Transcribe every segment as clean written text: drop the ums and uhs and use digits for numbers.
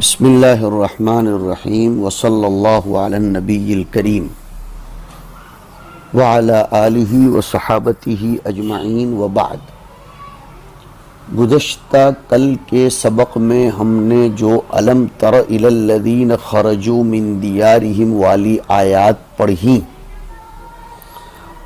بسم اللہ الرحمن الرحیم وصلی اللہ علی النبی الکریم وعلی آلہ وصحابتہ اجمعین وبعد۔ گزشتہ کل کے سبق میں ہم نے جو الم تر الی الذین خرجوا من دیارہم والی آیات پڑھی،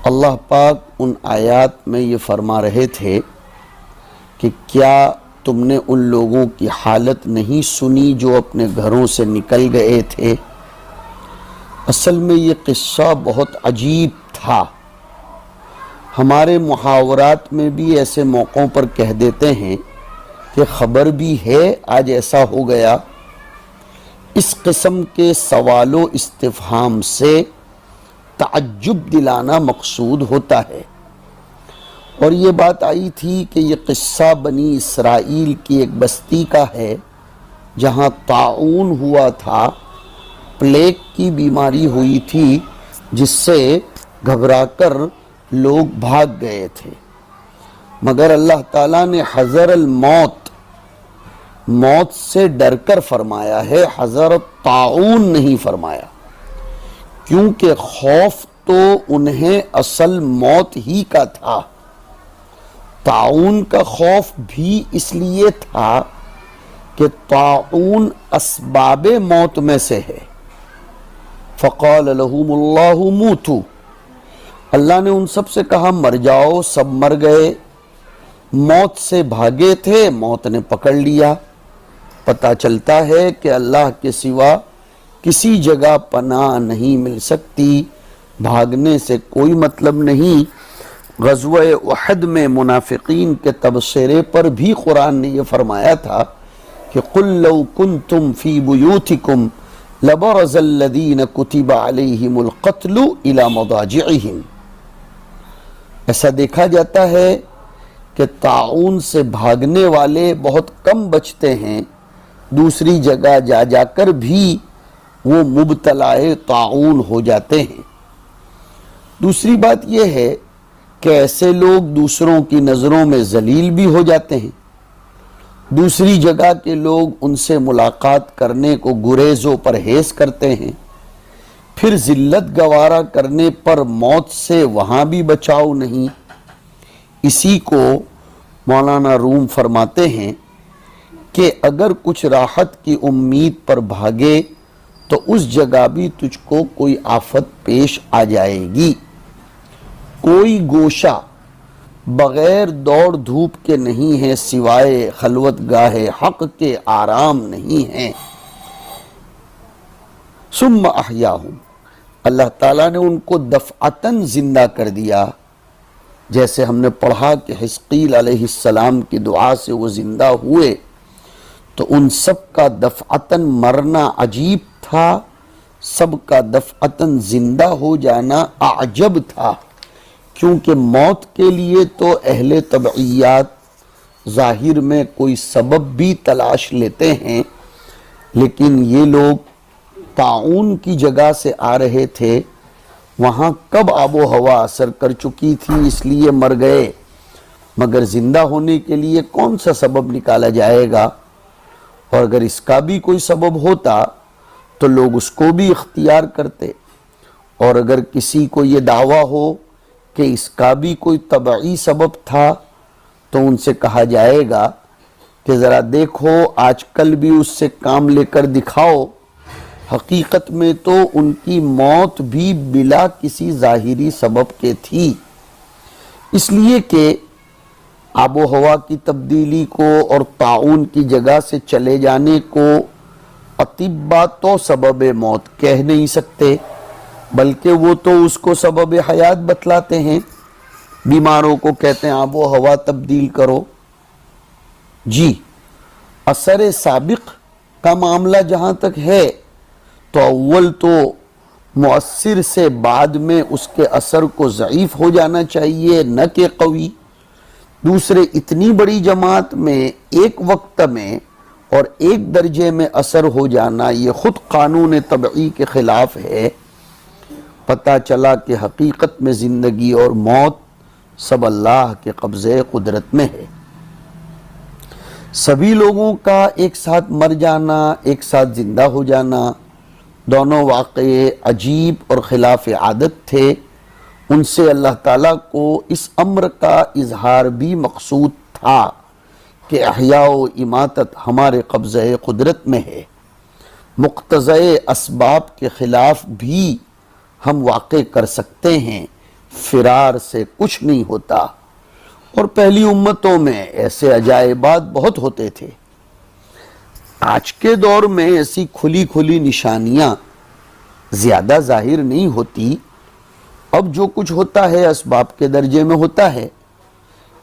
اللہ پاک ان آیات میں یہ فرما رہے تھے کہ کیا تم نے ان لوگوں کی حالت نہیں سنی جو اپنے گھروں سے نکل گئے تھے۔ اصل میں یہ قصہ بہت عجیب تھا۔ ہمارے محاورات میں بھی ایسے موقعوں پر کہہ دیتے ہیں کہ خبر بھی ہے آج ایسا ہو گیا۔ اس قسم کے سوال و استفہام سے تعجب دلانا مقصود ہوتا ہے، اور یہ بات آئی تھی کہ یہ قصہ بنی اسرائیل کی ایک بستی کا ہے جہاں طاعون ہوا تھا، پلیگ کی بیماری ہوئی تھی جس سے گھبرا کر لوگ بھاگ گئے تھے، مگر اللہ تعالیٰ نے حذر الموت، موت سے ڈر کر فرمایا ہے، حذر طاعون نہیں فرمایا، کیونکہ خوف تو انہیں اصل موت ہی کا تھا۔ طاعون کا خوف بھی اس لیے تھا کہ طاعون اسباب موت میں سے ہے۔ فقال لهم اللہ موتوا، اللہ نے ان سب سے کہا مر جاؤ، سب مر گئے، موت سے بھاگے تھے، موت نے پکڑ لیا۔ پتہ چلتا ہے کہ اللہ کے سوا کسی جگہ پناہ نہیں مل سکتی، بھاگنے سے کوئی مطلب نہیں۔ غزوہ احد میں منافقین کے تبصرے پر بھی قرآن نے یہ فرمایا تھا کہ قُلْ لَوْ كُنْتُمْ فِي بُيُوتِكُمْ لَبَرَزَ الَّذِينَ كُتِبَ عَلَيْهِمُ الْقَتْلُ إِلَى مَضَاجِعِهِمْ۔ ایسا دیکھا جاتا ہے کہ طاعون سے بھاگنے والے بہت کم بچتے ہیں، دوسری جگہ جا جا کر بھی وہ مبتلا طاعون ہو جاتے ہیں۔ دوسری بات یہ ہے کہ ایسے لوگ دوسروں کی نظروں میں ذلیل بھی ہو جاتے ہیں، دوسری جگہ کے لوگ ان سے ملاقات کرنے کو گریز و پرہیز کرتے ہیں، پھر ذلت گوارا کرنے پر موت سے وہاں بھی بچاؤ نہیں۔ اسی کو مولانا روم فرماتے ہیں کہ اگر کچھ راحت کی امید پر بھاگے تو اس جگہ بھی تجھ کو کوئی آفت پیش آ جائے گی۔ کوئی گوشہ بغیر دوڑ دھوپ کے نہیں ہے، سوائے خلوت گاہ حق کے آرام نہیں ہے۔ ثم احیاہم، اللہ تعالیٰ نے ان کو دفعتاً زندہ کر دیا، جیسے ہم نے پڑھا کہ حزقیل علیہ السلام کی دعا سے وہ زندہ ہوئے، تو ان سب کا دفعتاً مرنا عجیب تھا، سب کا دفعتاً زندہ ہو جانا اعجب تھا، کیونکہ موت کے لیے تو اہل طبعیات ظاہر میں کوئی سبب بھی تلاش لیتے ہیں، لیکن یہ لوگ طاعون کی جگہ سے آ رہے تھے، وہاں کب آب و ہوا اثر کر چکی تھی اس لیے مر گئے، مگر زندہ ہونے کے لیے کون سا سبب نکالا جائے گا؟ اور اگر اس کا بھی کوئی سبب ہوتا تو لوگ اس کو بھی اختیار کرتے، اور اگر کسی کو یہ دعویٰ ہو کہ اس کا بھی کوئی طبعی سبب تھا تو ان سے کہا جائے گا کہ ذرا دیکھو آج کل بھی اس سے کام لے کر دکھاؤ۔ حقیقت میں تو ان کی موت بھی بلا کسی ظاہری سبب کے تھی، اس لیے کہ آب و ہوا کی تبدیلی کو اور طاعون کی جگہ سے چلے جانے کو اطباء تو سبب موت کہہ نہیں سکتے، بلکہ وہ تو اس کو سبب حیات بتلاتے ہیں، بیماروں کو کہتے ہیں آب و ہوا تبدیل کرو۔ جی، اثر سابق کا معاملہ جہاں تک ہے تو اول تو مؤثر سے بعد میں اس کے اثر کو ضعیف ہو جانا چاہیے، نہ کہ قوی۔ دوسرے اتنی بڑی جماعت میں ایک وقت میں اور ایک درجے میں اثر ہو جانا یہ خود قانون طبعی کے خلاف ہے۔ پتہ چلا کہ حقیقت میں زندگی اور موت سب اللہ کے قبضے قدرت میں ہے۔ سبھی لوگوں کا ایک ساتھ مر جانا، ایک ساتھ زندہ ہو جانا، دونوں واقعے عجیب اور خلاف عادت تھے۔ ان سے اللہ تعالیٰ کو اس امر کا اظہار بھی مقصود تھا کہ احیاء و اماتت ہمارے قبضہ قدرت میں ہے، مقتضی اسباب کے خلاف بھی ہم واقع کر سکتے ہیں، فرار سے کچھ نہیں ہوتا۔ اور پہلی امتوں میں ایسے عجائبات بہت ہوتے تھے۔ آج کے دور میں ایسی کھلی کھلی نشانیاں زیادہ ظاہر نہیں ہوتی۔ اب جو کچھ ہوتا ہے اسباب کے درجے میں ہوتا ہے،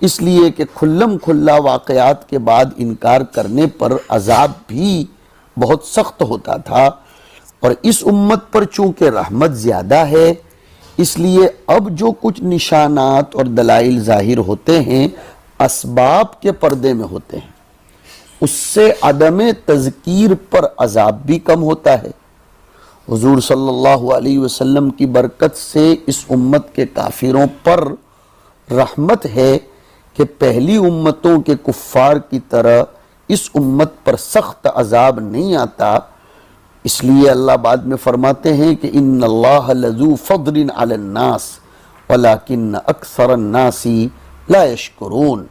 اس لیے کہ کھلم کھلا واقعات کے بعد انکار کرنے پر عذاب بھی بہت سخت ہوتا تھا، اور اس امت پر چونکہ رحمت زیادہ ہے، اس لیے اب جو کچھ نشانات اور دلائل ظاہر ہوتے ہیں اسباب کے پردے میں ہوتے ہیں، اس سے عدم تذکیر پر عذاب بھی کم ہوتا ہے۔ حضور صلی اللہ علیہ وسلم کی برکت سے اس امت کے کافروں پر رحمت ہے کہ پہلی امتوں کے کفار کی طرح اس امت پر سخت عذاب نہیں آتا۔ اس لیے اللہ بعد میں فرماتے ہیں کہ ان اللہ لذو فضل علی الناس ولکن اکثر الناس لا یشکرون۔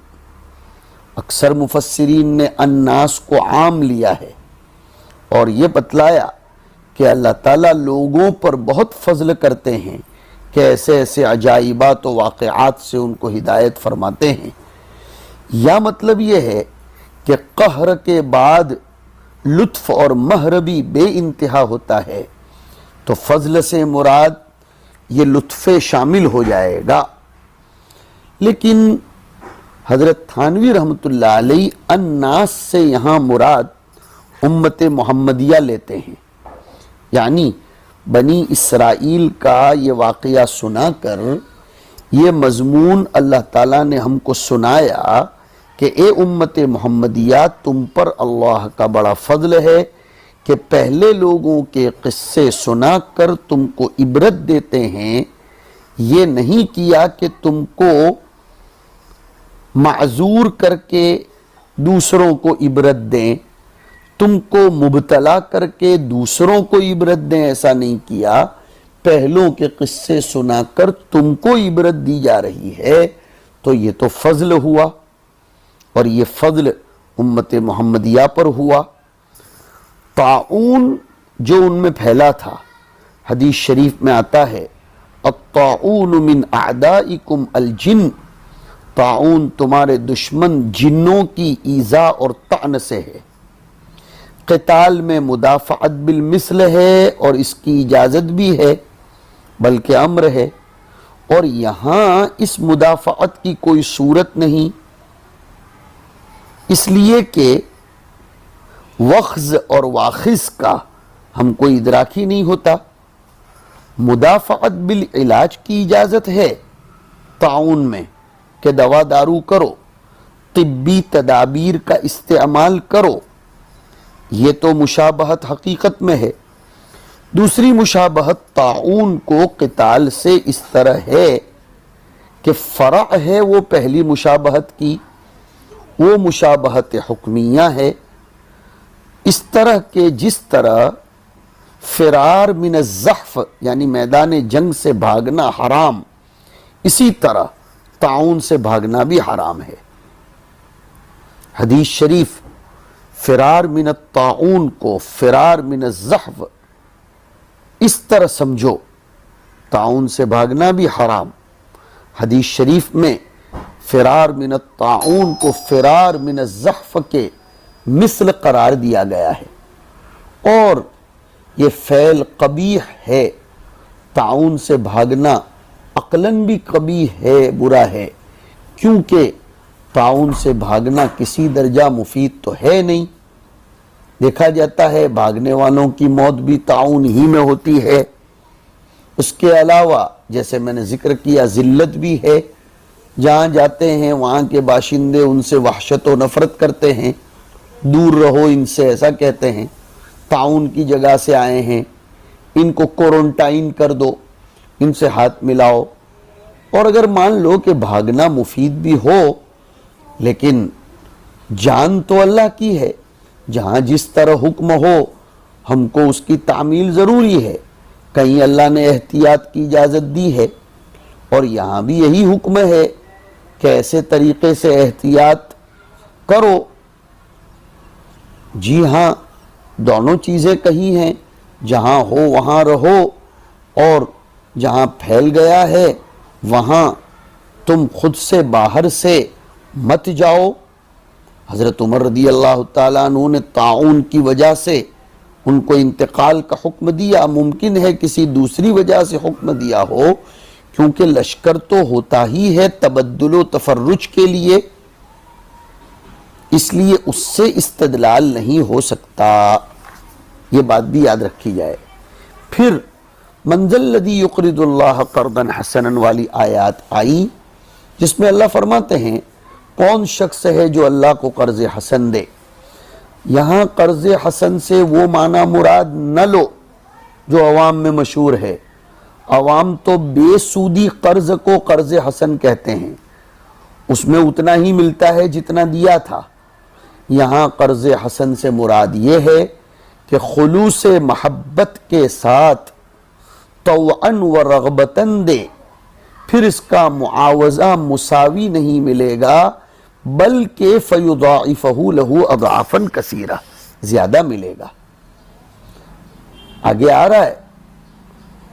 اکثر مفسرین نے الناس کو عام لیا ہے اور یہ بتلایا کہ اللہ تعالیٰ لوگوں پر بہت فضل کرتے ہیں کہ ایسے ایسے عجائبات و واقعات سے ان کو ہدایت فرماتے ہیں۔ یا مطلب یہ ہے کہ قہر کے بعد لطف اور مہر بھی بے انتہا ہوتا ہے، تو فضل سے مراد یہ لطف شامل ہو جائے گا۔ لیکن حضرت تھانوی رحمۃ اللہ علیہ الناس سے یہاں مراد امت محمدیہ لیتے ہیں، یعنی بنی اسرائیل کا یہ واقعہ سنا کر یہ مضمون اللہ تعالیٰ نے ہم کو سنایا کہ اے امت محمدیہ، تم پر اللہ کا بڑا فضل ہے کہ پہلے لوگوں کے قصے سنا کر تم کو عبرت دیتے ہیں۔ یہ نہیں کیا کہ تم کو معذور کر کے دوسروں کو عبرت دیں، تم کو مبتلا کر کے دوسروں کو عبرت دیں، ایسا نہیں کیا۔ پہلوں کے قصے سنا کر تم کو عبرت دی جا رہی ہے، تو یہ تو فضل ہوا، اور یہ فضل امت محمدیہ پر ہوا۔ طاعون جو ان میں پھیلا تھا، حدیث شریف میں آتا ہے الطاعون من اعدائکم الجن، طاعون تمہارے دشمن جنوں کی ایذا اور طعن سے ہے۔ قتال میں مدافعت بالمثل ہے اور اس کی اجازت بھی ہے، بلکہ امر ہے، اور یہاں اس مدافعت کی کوئی صورت نہیں، اس لیے کہ وخز اور واخذ کا ہم کو ادراک ہی نہیں ہوتا۔ مدافعت بالعلاج کی اجازت ہے طاعون میں کہ دوا دارو کرو، طبی تدابیر کا استعمال کرو، یہ تو مشابہت حقیقت میں ہے۔ دوسری مشابہت طاعون کو قتال سے اس طرح ہے کہ فرع ہے وہ پہلی مشابہت کی، وہ مشابہت حکمیہ ہے، اس طرح کہ جس طرح فرار من الزحف یعنی میدان جنگ سے بھاگنا حرام، اسی طرح طاعون سے بھاگنا بھی حرام ہے۔ حدیث شریف فرار من الطاعون کو فرار من الزحف اس طرح سمجھو، طاعون سے بھاگنا بھی حرام۔ حدیث شریف میں فرار من الطاعون کو فرار من الزحف کے مثل قرار دیا گیا ہے، اور یہ فعل قبیح ہے۔ طاعون سے بھاگنا عقلاً بھی قبیح ہے، برا ہے، کیونکہ طاعون سے بھاگنا کسی درجہ مفید تو ہے نہیں۔ دیکھا جاتا ہے بھاگنے والوں کی موت بھی طاعون ہی میں ہوتی ہے۔ اس کے علاوہ جیسے میں نے ذکر کیا ذلت بھی ہے، جہاں جاتے ہیں وہاں کے باشندے ان سے وحشت و نفرت کرتے ہیں، دور رہو ان سے ایسا کہتے ہیں، طاعون کی جگہ سے آئے ہیں، ان کو کورنٹائن کر دو، ان سے ہاتھ ملاؤ۔ اور اگر مان لو کہ بھاگنا مفید بھی ہو، لیکن جان تو اللہ کی ہے، جہاں جس طرح حکم ہو ہم کو اس کی تعمیل ضروری ہے۔ کہیں اللہ نے احتیاط کی اجازت دی ہے اور یہاں بھی یہی حکم ہے کہ ایسے طریقے سے احتیاط کرو۔ جی ہاں، دونوں چیزیں کہی ہیں، جہاں ہو وہاں رہو، اور جہاں پھیل گیا ہے وہاں تم خود سے باہر سے مت جاؤ۔ حضرت عمر رضی اللہ تعالیٰ عنہ نے طاعون کی وجہ سے ان کو انتقال کا حکم دیا، ممکن ہے کسی دوسری وجہ سے حکم دیا ہو، کیونکہ لشکر تو ہوتا ہی ہے تبدل و تفرج کے لیے، اس لیے اس سے استدلال نہیں ہو سکتا، یہ بات بھی یاد رکھی جائے۔ پھر من ذا الذی یقرض اللہ قرضا حسنا والی آیات آئی، جس میں اللہ فرماتے ہیں کون شخص ہے جو اللہ کو قرض حسن دے۔ یہاں قرض حسن سے وہ معنی مراد نہ لو جو عوام میں مشہور ہے۔ عوام تو بے سودی قرض کو قرض حسن کہتے ہیں، اس میں اتنا ہی ملتا ہے جتنا دیا تھا۔ یہاں قرض حسن سے مراد یہ ہے کہ خلوص محبت کے ساتھ طوعاً و رغبتاً دے، پھر اس کا معاوضہ مساوی نہیں ملے گا بلکہ فَيُضَاعِفَهُ لَهُ أَضْعَافًا كَثِيرًا، زیادہ ملے گا۔ آگے آ رہا ہے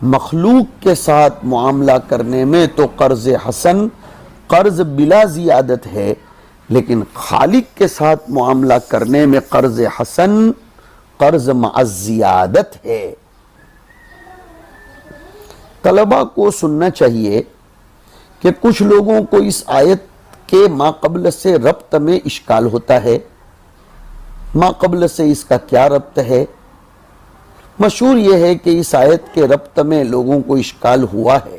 مخلوق کے ساتھ معاملہ کرنے میں تو قرض حسن قرض بلا زیادت ہے، لیکن خالق کے ساتھ معاملہ کرنے میں قرض حسن قرض مع زیادت ہے۔ طلباء کو سننا چاہیے کہ کچھ لوگوں کو اس آیت کے ما قبل سے ربط میں اشکال ہوتا ہے۔ ما قبل سے اس کا کیا ربط ہے؟ مشہور یہ ہے کہ اس آیت کے ربط میں لوگوں کو اشکال ہوا ہے،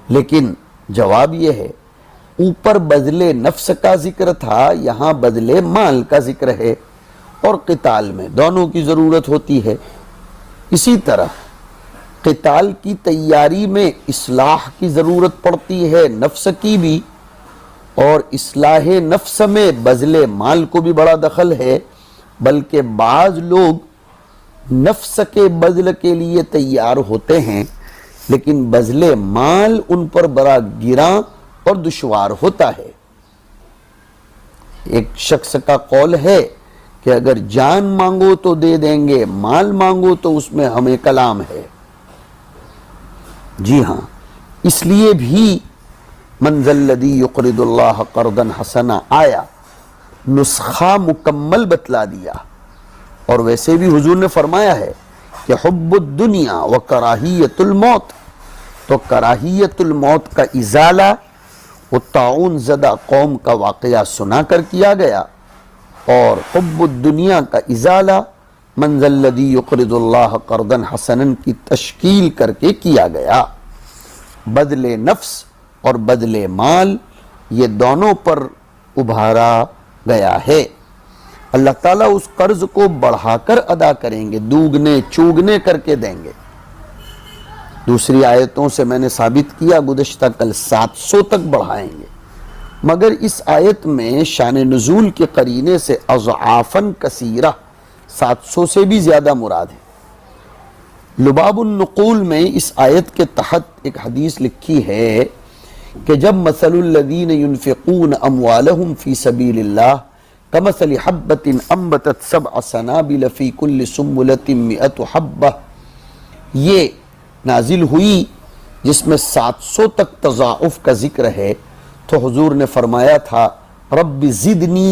لیکن جواب یہ ہے اوپر بدل نفس کا ذکر تھا، یہاں بدل مال کا ذکر ہے، اور قتال میں دونوں کی ضرورت ہوتی ہے۔ اسی طرح قتال کی تیاری میں اصلاح کی ضرورت پڑتی ہے، نفس کی بھی، اور اصلاح نفس میں بذل مال کو بھی بڑا دخل ہے، بلکہ بعض لوگ نفس کے بذل کے لیے تیار ہوتے ہیں لیکن بذل مال ان پر بڑا گراں اور دشوار ہوتا ہے۔ ایک شخص کا قول ہے کہ اگر جان مانگو تو دے دیں گے، مال مانگو تو اس میں ہمیں کلام ہے۔ جی ہاں، اس لیے بھی من ذا الذی یقرض اللہ قرضا حسنا آیا، نسخہ مکمل بتلا دیا۔ اور ویسے بھی حضور نے فرمایا ہے کہ حب الدنیا و کراہیت الموت، تو کراہیت الموت کا ازالہ وہ طاعون زدہ قوم کا واقعہ سنا کر کیا گیا، اور حب الدنیا کا ازالہ من ذا الذی یقرض اللہ قرضا حسنا کی تشکیل کر کے کیا گیا۔ بدل نفس اور بدل مال یہ دونوں پر ابھارا گیا ہے۔ اللہ تعالیٰ اس قرض کو بڑھا کر ادا کریں گے، دوگنے چوگنے کر کے دیں گے۔ دوسری آیتوں سے میں نے ثابت کیا گزشتہ کل 700 تک بڑھائیں گے، مگر اس آیت میں شان نزول کے قرینے سے اضعافاً کثیرہ 700 سے بھی زیادہ مراد ہے۔ لباب النقول میں اس آیت کے تحت ایک حدیث لکھی ہے کہ جب مثل الذین ينفقون اموالهم فی سبیل اللہ کمثل حبۃ انبتت 7 سنابل فی کل سنبلۃ 100 حبہ، یہ نازل ہوئی جس میں 700 تک تضاعف کا ذکر ہے، تو حضور نے فرمایا تھا رب زدنی،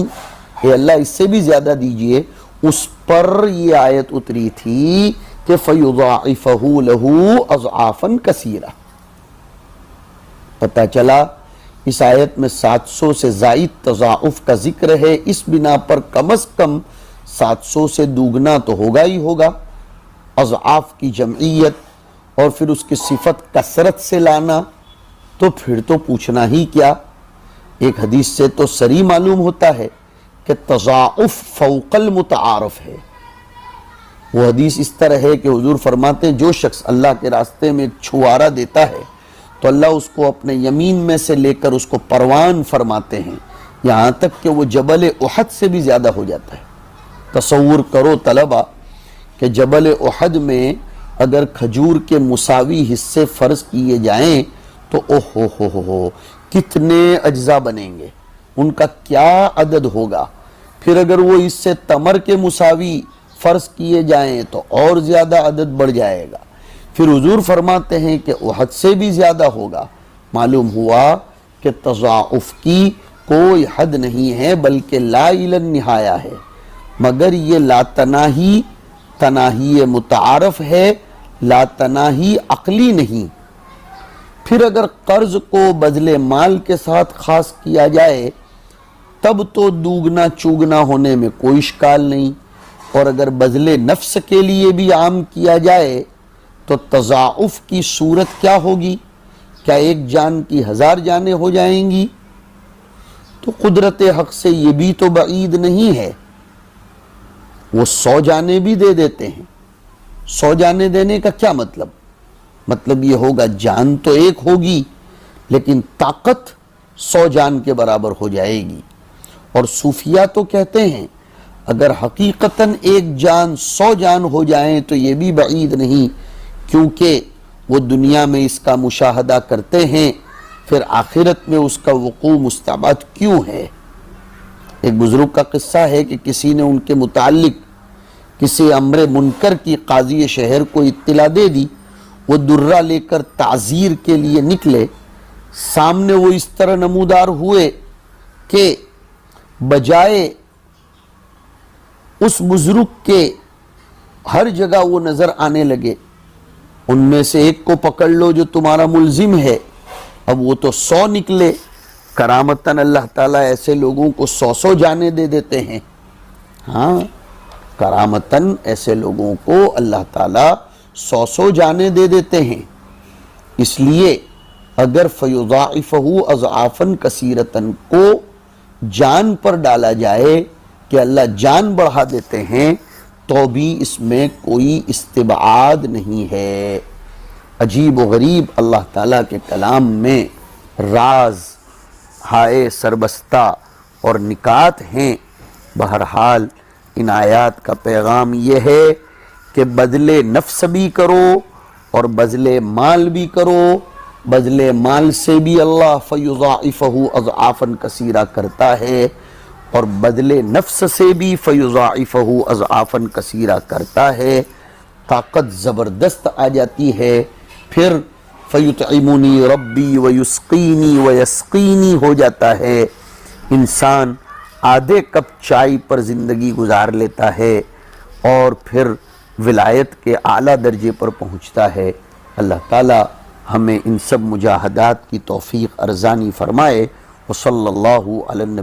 اے اللہ اس سے بھی زیادہ دیجئے۔ اس پر یہ آیت اتری تھی کہ فَيُضَاعِفَهُ لَهُ أَضْعَافًا كَثِيرًا۔ پتہ چلا اس آیت میں 700 سے زائد تضاعف کا ذکر ہے، اس بنا پر کم از کم 700 سے دوگنا تو ہوگا ہی ہوگا۔ اضعاف کی جمعیت اور پھر اس کی صفت کثرت سے لانا، تو پھر تو پوچھنا ہی کیا۔ ایک حدیث سے تو صریح معلوم ہوتا ہے کہ تضاعف فوق المتعارف ہے۔ وہ حدیث اس طرح ہے کہ حضور فرماتے ہیں جو شخص اللہ کے راستے میں ایک چھوارا دیتا ہے تو اللہ اس کو اپنے یمین میں سے لے کر اس کو پروان فرماتے ہیں، یہاں تک کہ وہ جبل احد سے بھی زیادہ ہو جاتا ہے۔ تصور کرو طلبہ کہ جبل احد میں اگر کھجور کے مساوی حصے فرض کیے جائیں تو اوہ کتنے اجزاء بنیں گے، ان کا کیا عدد ہوگا۔ پھر اگر وہ اس سے تمر کے مساوی فرض کیے جائیں تو اور زیادہ عدد بڑھ جائے گا۔ پھر حضور فرماتے ہیں کہ احد سے بھی زیادہ ہوگا۔ معلوم ہوا کہ تضاعف کی کوئی حد نہیں ہے بلکہ لا الی النہایہ ہے، مگر یہ لا تناہی تناہی متعارف ہے، لا تناہی عقلی نہیں۔ پھر اگر قرض کو بدلے مال کے ساتھ خاص کیا جائے تب تو دوگنا چوگنا ہونے میں کوئی اشکال نہیں، اور اگر بدلے نفس کے لیے بھی عام کیا جائے تو تضاعف کی صورت کیا ہوگی؟ کیا ایک جان کی 1000 جانیں ہو جائیں گی؟ تو قدرت حق سے یہ بھی تو بعید نہیں ہے، وہ 100 جانیں بھی دے دیتے ہیں۔ 100 جانیں دینے کا کیا مطلب؟ مطلب یہ ہوگا جان تو ایک ہوگی لیکن طاقت 100 جان کے برابر ہو جائے گی۔ اور صوفیہ تو کہتے ہیں اگر حقیقتاً ایک جان 100 جان ہو جائیں تو یہ بھی بعید نہیں، کیونکہ وہ دنیا میں اس کا مشاہدہ کرتے ہیں، پھر آخرت میں اس کا وقوع مستبعد کیوں ہے؟ ایک بزرگ کا قصہ ہے کہ کسی نے ان کے متعلق کسی امر منکر کی قاضی شہر کو اطلاع دے دی، وہ درہ لے کر تعزیر کے لیے نکلے، سامنے وہ اس طرح نمودار ہوئے کہ بجائے اس بزرگ کے ہر جگہ وہ نظر آنے لگے۔ ان میں سے ایک کو پکڑ لو جو تمہارا ملزم ہے، اب وہ تو 100 نکلے۔ کرامتاً اللہ تعالیٰ ایسے لوگوں کو 100 جانیں دے دیتے ہیں۔ ہاں، کرامتاً ایسے لوگوں کو اللہ تعالیٰ 100 جانیں دے دیتے ہیں۔ اس لیے اگر فیضاعفہ اضعافاً کثیرتاً کو جان پر ڈالا جائے کہ اللہ جان بڑھا دیتے ہیں تو بھی اس میں کوئی استبعاد نہیں ہے۔ عجیب و غریب اللہ تعالیٰ کے کلام میں راز ہائے سربستہ اور نکات ہیں۔ بہرحال ان آیات کا پیغام یہ ہے کہ بدلے نفس بھی کرو اور بدلے مال بھی کرو۔ بدلے مال سے بھی اللہ فیضاعفہ اضعافاً کثیرہ کرتا ہے، اور بدلے نفس سے بھی فیضاعفہ اضعافاً کثیرہ کرتا ہے۔ طاقت زبردست آ جاتی ہے، پھر فیطعمنی ربی ویسقینی ویسقینی ہو جاتا ہے۔ انسان آدھے کپ چائے پر زندگی گزار لیتا ہے اور پھر ولایت کے اعلیٰ درجے پر پہنچتا ہے۔ اللہ تعالی ہمیں ان سب مجاہدات کی توفیق ارزانی فرمائے۔ وصلی اللہ علی النبی